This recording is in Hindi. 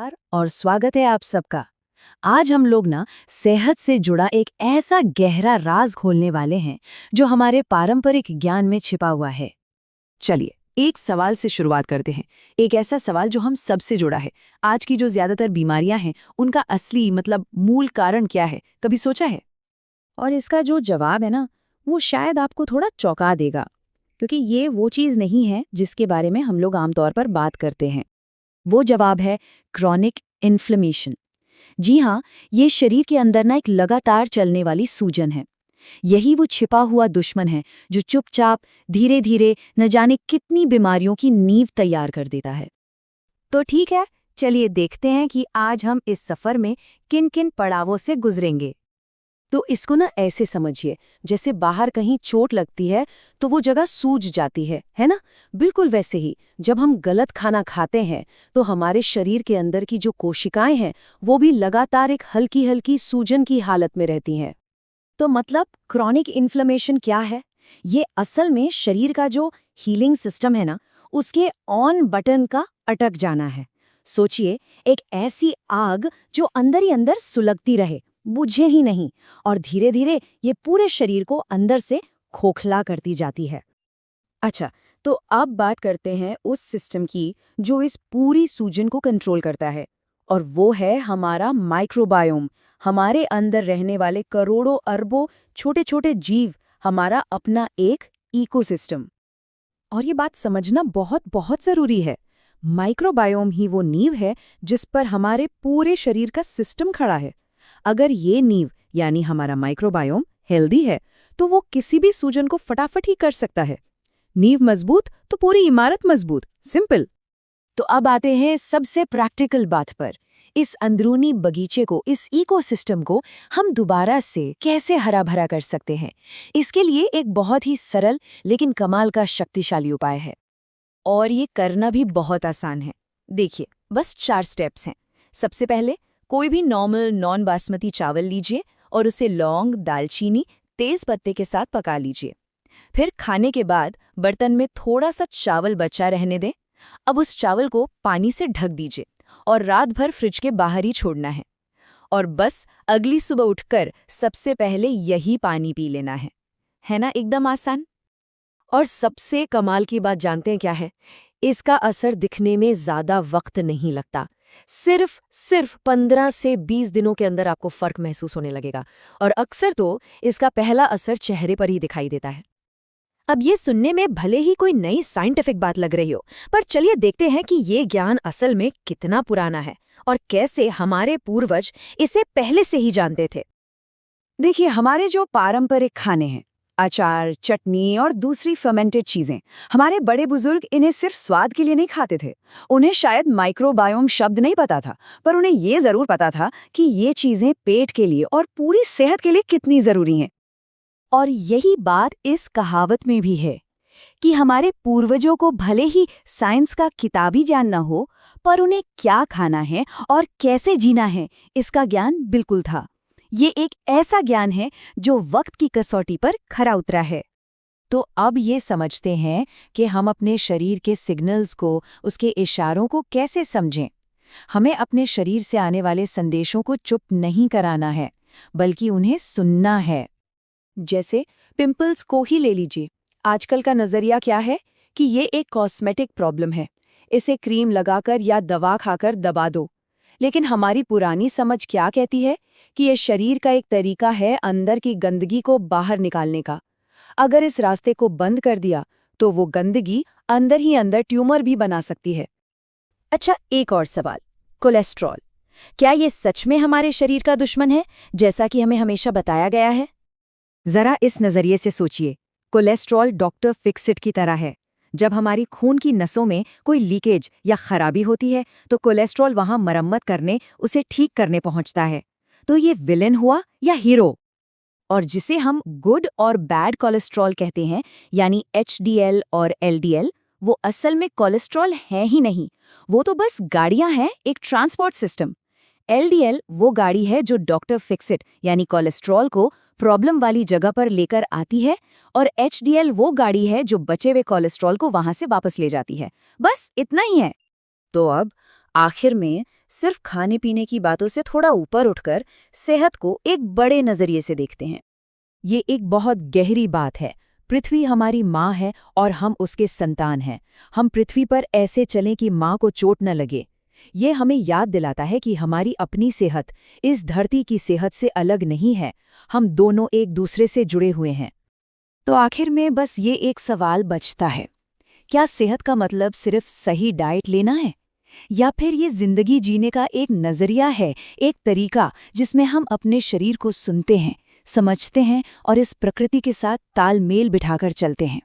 नमस्कार और स्वागत है आप सबका। आज हम लोग ना सेहत से जुड़ा एक ऐसा गहरा राज खोलने वाले हैं जो हमारे पारंपरिक ज्ञान में छिपा हुआ है। चलिए एक सवाल से शुरुआत करते हैं। एक ऐसा सवाल जो हम सबसे जुड़ा है। आज की जो ज्यादातर बीमारियां हैं उनका असली मतलब मूल कारण क्या है, कभी सोचा है? और इसका जो जवाब है ना, वो शायद आपको थोड़ा चौंका देगा, क्योंकि ये वो चीज़ नहीं है जिसके बारे में हम लोग आमतौर पर बात करते हैं। वो जवाब है क्रॉनिक इन्फ्लेमेशन। जी हाँ, ये शरीर के अंदर ना एक लगातार चलने वाली सूजन है। यही वो छिपा हुआ दुश्मन है जो चुपचाप धीरे धीरे न जाने कितनी बीमारियों की नींव तैयार कर देता है। तो ठीक है, चलिए देखते हैं कि आज हम इस सफर में किन किन पड़ावों से गुजरेंगे। तो इसको ना ऐसे समझिए, जैसे बाहर कहीं चोट लगती है तो वो जगह सूज जाती है ना? बिल्कुल वैसे ही जब हम गलत खाना खाते हैं तो हमारे शरीर के अंदर की जो कोशिकाएं हैं वो भी लगातार एक हल्की हल्की सूजन की हालत में रहती हैं। तो मतलब क्रॉनिक इन्फ्लेमेशन क्या है? ये असल में शरीर का जो हीलिंग सिस्टम है ना, उसके ऑन बटन का अटक जाना है। सोचिए, एक ऐसी आग जो अंदर ही अंदर सुलगती रहे, बुझे ही नहीं, और धीरे धीरे ये पूरे शरीर को अंदर से खोखला करती जाती है। अच्छा, तो अब बात करते हैं उस सिस्टम की जो इस पूरी सूजन को कंट्रोल करता है, और वो है हमारा माइक्रोबायोम। हमारे अंदर रहने वाले करोड़ों अरबों छोटे छोटे जीव, हमारा अपना एक इकोसिस्टम। और ये बात समझना बहुत बहुत जरूरी है। माइक्रोबायोम ही वो नींव है जिस पर हमारे पूरे शरीर का सिस्टम खड़ा है। अगर ये नींव यानी हमारा माइक्रोबायोम हेल्दी है तो वो किसी भी सूजन को फटाफट ही कर सकता है। नींव मजबूत तो पूरी इमारत मजबूत, सिंपल। तो अब आते हैं सबसे प्रैक्टिकल बात पर। इस अंदरूनी बगीचे को, इस इकोसिस्टम को हम दोबारा से कैसे हरा भरा कर सकते हैं? इसके लिए एक बहुत ही सरल लेकिन कमाल का शक्तिशाली उपाय है। और ये करना भी बहुत आसान है। देखिए, बस 4 स्टेप्स हैं। सबसे पहले कोई भी नॉर्मल नॉन बासमती चावल लीजिए और उसे लौंग, दालचीनी, तेज पत्ते के साथ पका लीजिए। फिर खाने के बाद बर्तन में थोड़ा सा चावल बचा रहने दें। अब उस चावल को पानी से ढक दीजिए और रात भर फ्रिज के बाहर ही छोड़ना है। और बस अगली सुबह उठकर सबसे पहले यही पानी पी लेना है ना? एकदम आसान। और सबसे कमाल की बात जानते हैं क्या है? इसका असर दिखने में ज़्यादा वक्त नहीं लगता। सिर्फ 15 से 20 दिनों के अंदर आपको फर्क महसूस होने लगेगा। और अक्सर तो इसका पहला असर चेहरे पर ही दिखाई देता है। अब ये सुनने में भले ही कोई नई साइंटिफिक बात लग रही हो, पर चलिए देखते हैं कि ये ज्ञान असल में कितना पुराना है और कैसे हमारे पूर्वज इसे पहले से ही जानते थे। देखिए, हमारे जो पारंपरिक खाने हैं, अचार, चटनी और दूसरी फर्मेंटेड चीजें, हमारे बड़े बुजुर्ग इन्हें सिर्फ स्वाद के लिए नहीं खाते थे। उन्हें शायद माइक्रोबायोम शब्द नहीं पता था, पर उन्हें ये जरूर पता था कि ये चीजें पेट के लिए और पूरी सेहत के लिए कितनी जरूरी हैं। और यही बात इस कहावत में भी है कि हमारे पूर्वजों को भले ही साइंस का किताबी ज्ञान न हो, पर उन्हें क्या खाना है और कैसे जीना है, इसका ज्ञान बिल्कुल था। ये एक ऐसा ज्ञान है जो वक्त की कसौटी पर खरा उतरा है। तो अब ये समझते हैं कि हम अपने शरीर के सिग्नल्स को, उसके इशारों को कैसे समझें। हमें अपने शरीर से आने वाले संदेशों को चुप नहीं कराना है, बल्कि उन्हें सुनना है। जैसे पिंपल्स को ही ले लीजिए। आजकल का नजरिया क्या है कि ये एक कॉस्मेटिक प्रॉब्लम है, इसे क्रीम लगाकर या दवा खाकर दबा दो। लेकिन हमारी पुरानी समझ क्या कहती है कि ये शरीर का एक तरीका है अंदर की गंदगी को बाहर निकालने का। अगर इस रास्ते को बंद कर दिया तो वो गंदगी अंदर ही अंदर ट्यूमर भी बना सकती है। अच्छा, एक और सवाल। कोलेस्ट्रॉल, क्या ये सच में हमारे शरीर का दुश्मन है, जैसा कि हमें हमेशा बताया गया है? जरा इस नजरिए से सोचिए। कोलेस्ट्रॉल डॉक्टर फिक्सिट की तरह है। जब हमारी खून की नसों में कोई लीकेज या खराबी होती है तो कोलेस्ट्रॉल वहां मरम्मत करने, उसे ठीक करने पहुंचता है। तो ये विलेन हुआ या हीरो? और जिसे हम गुड और बैड कोलेस्ट्रॉल कहते हैं, यानी HDL और LDL, वो असल में कोलेस्ट्रॉल है ही नहीं। वो तो बस गाड़ियां हैं, एक ट्रांसपोर्ट सिस्टम। LDL वो गाड़ी है जो डॉक्टर फिक्सिट यानी कोलेस्ट्रॉल को प्रॉब्लम वाली जगह पर लेकर आती है, और HDL वो गाड़ी है जो बचे हुए कोलेस्ट्रॉल को वहां से वापस ले जाती है। बस इतना ही है। तो अब आखिर में सिर्फ खाने पीने की बातों से थोड़ा ऊपर उठकर सेहत को एक बड़े नजरिए से देखते हैं। ये एक बहुत गहरी बात है। पृथ्वी हमारी माँ है और हम उसके संतान हैं। हम पृथ्वी पर ऐसे चलें कि माँ को चोट न लगे। ये हमें याद दिलाता है कि हमारी अपनी सेहत इस धरती की सेहत से अलग नहीं है। हम दोनों एक दूसरे से जुड़े हुए हैं। तो आखिर में बस ये एक सवाल बचता है, क्या सेहत का मतलब सिर्फ सही डाइट लेना है, या फिर ये जिंदगी जीने का एक नजरिया है, एक तरीका जिसमें हम अपने शरीर को सुनते हैं, समझते हैं और इस प्रकृति के साथ तालमेल बिठाकर चलते हैं।